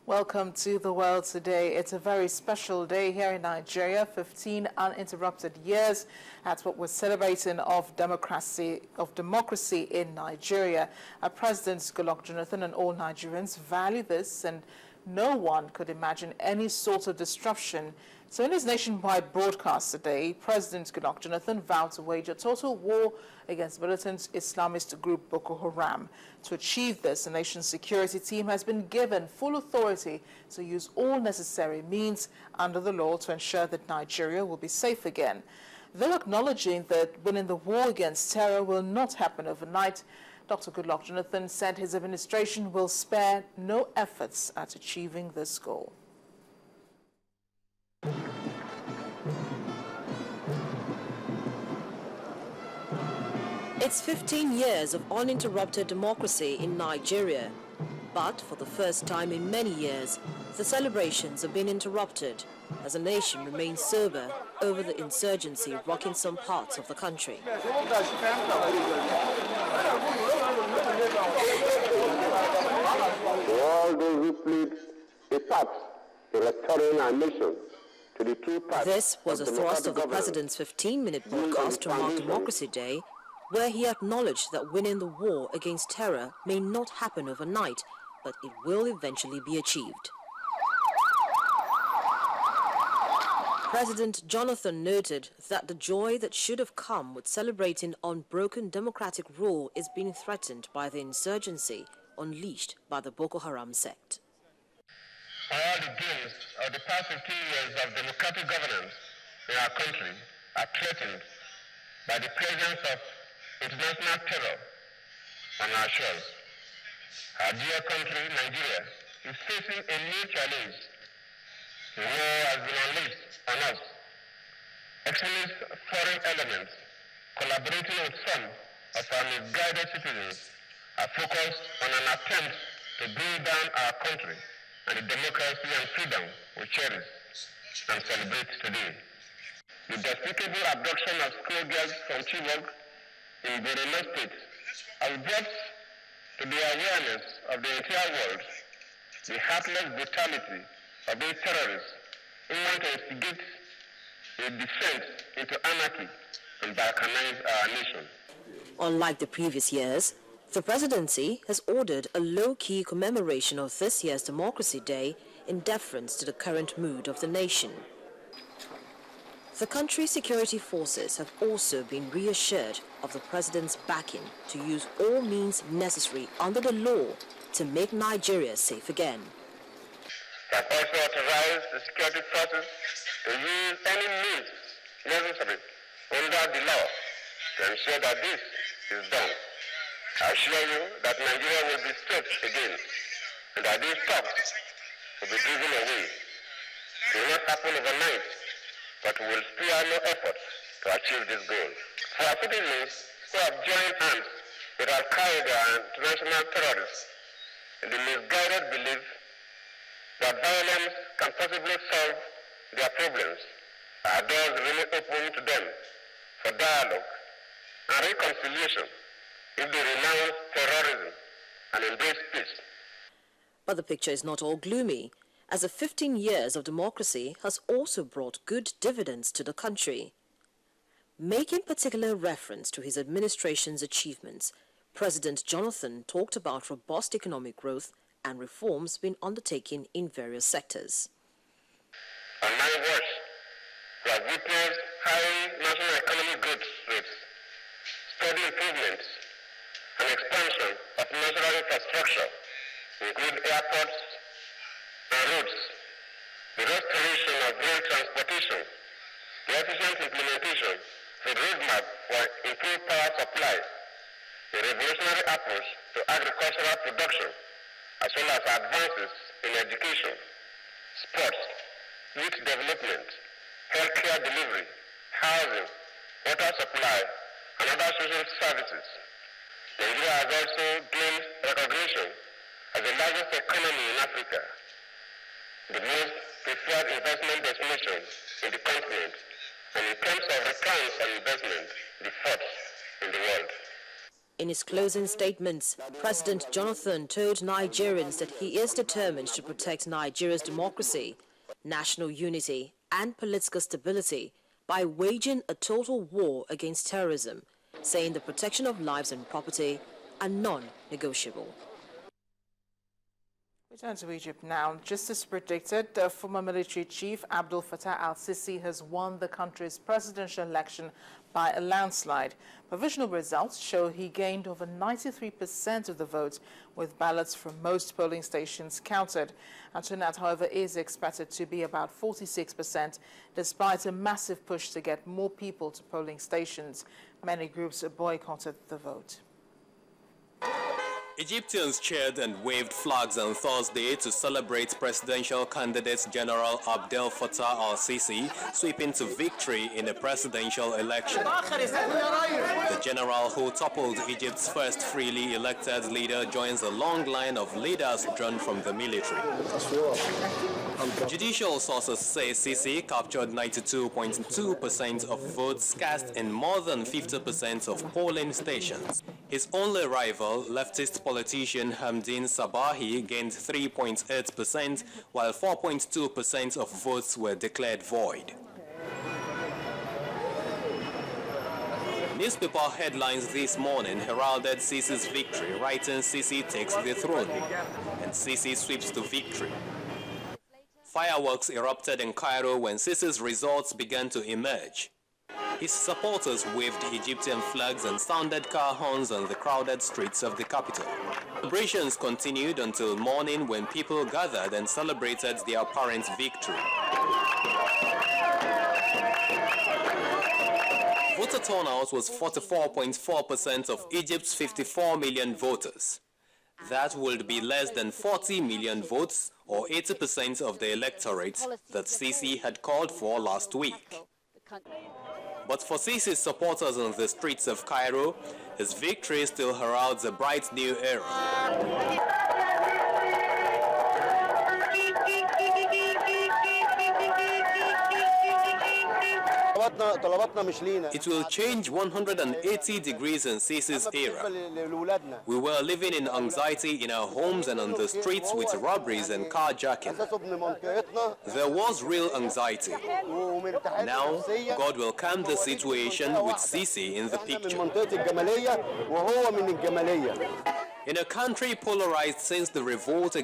Welcome to the world today. It's a very special day here in Nigeria, 15 uninterrupted years. That's what we're celebrating of democracy in Nigeria. President Goodluck Jonathan and all Nigerians value this, and no one could imagine any sort of disruption. So in his nationwide broadcast today, President Goodluck Jonathan vowed to wage a total war against militant Islamist group Boko Haram. To achieve this, the nation's security team has been given full authority to use all necessary means under the law to ensure that Nigeria will be safe again. Though acknowledging that winning the war against terror will not happen overnight, Dr. Goodluck Jonathan said his administration will spare no efforts at achieving this goal. It's 15 years of uninterrupted democracy in Nigeria. But for the first time in many years, the celebrations have been interrupted as the nation remains sober over the insurgency rocking some parts of the country. To all those who played a part in restoring our nation to the true path. This was a thrust of the president's 15-minute broadcast to mark Democracy Day, where he acknowledged that winning the war against terror may not happen overnight, but it will eventually be achieved. President Jonathan noted that the joy that should have come with celebrating unbroken democratic rule is being threatened by the insurgency unleashed by the Boko Haram sect. All the gains of the past 15 years of democratic governance in our country are threatened by the presence of international terror on our shores. Our dear country, Nigeria, is facing a new challenge. The war has been unleashed on us. Extremist foreign elements, collaborating with some of our misguided citizens, are focused on an attempt to bring down our country and the democracy and freedom we cherish and celebrate today. The despicable abduction of schoolgirls from Chibok in Borno State has brought to the awareness of the entire world the heartless brutality of these terrorists who want to instigate a descent into anarchy and balkanize our nation. Unlike the previous years, the presidency has ordered a low-key commemoration of this year's Democracy Day in deference to the current mood of the nation. The country's security forces have also been reassured of the president's backing to use all means necessary under the law to make Nigeria safe again. They have also authorized the security forces to use any means necessary under the law to ensure that this is done. I assure you that Nigeria will be safe again and that these talks will be driven away. It will not happen overnight, but we will spare no efforts to achieve this goal. For our citizens who have joined hands with Al-Qaeda and international terrorists in the misguided belief that violence can possibly solve their problems, our doors remain open to them for dialogue and reconciliation if they renounce terrorism and embrace peace. But the picture is not all gloomy, as the 15 years of democracy has also brought good dividends to the country. Making particular reference to his administration's achievements, President Jonathan talked about robust economic growth and reforms being undertaken in various sectors. On my watch, we have witnessed high national economic growth rates, steady improvements, and expansion of national infrastructure, including airports and roads, the restoration of rail transportation, the efficient implementation of a roadmap for improved power supply, the revolutionary approach to agricultural production, as well as advances in education, sports, youth development, healthcare delivery, housing, water supply, and other social services. Nigeria has also gained recognition as the largest economy in Africa, the most preferred investment destination in the continent, and in terms of returns on investment, the fourth in the world. In his closing statements, President Jonathan told Nigerians that he is determined to protect Nigeria's democracy, national unity, and political stability by waging a total war against terrorism, saying the protection of lives and property are non-negotiable. We turn to Egypt now. Just as predicted, former military chief Abdel Fattah al-Sisi has won the country's presidential election by a landslide. Provisional results show he gained over 93% of the votes, with ballots from most polling stations counted. And turnout, however, is expected to be about 46%, despite a massive push to get more people to polling stations. Many groups boycotted the vote. Egyptians cheered and waved flags on Thursday to celebrate presidential candidate General Abdel Fattah al-Sisi sweeping to victory in a presidential election. The general, who toppled Egypt's first freely elected leader, joins a long line of leaders drawn from the military. Judicial sources say Sisi captured 92.2% of votes cast in more than 50% of polling stations. His only rival, leftist politician Hamdin Sabahi, gained 3.8%, while 4.2% of votes were declared void. Newspaper headlines this morning heralded Sisi's victory, writing "Sisi takes the throne" and "Sisi sweeps to victory." Fireworks erupted in Cairo when Sisi's results began to emerge. His supporters waved Egyptian flags and sounded car horns on the crowded streets of the capital. Celebrations continued until morning, when people gathered and celebrated the apparent victory. Voter turnout was 44.4% of Egypt's 54 million voters. That would be less than 40 million votes, or 80% of the electorate that Sisi had called for last week. But for Sisi's supporters on the streets of Cairo, his victory still heralds a bright new era. It will change 180 degrees in Sisi's era. We were living in anxiety in our homes and on the streets with robberies and carjacking. There was real anxiety. Now, God will calm the situation with Sisi in the picture. In a country polarized since the revolt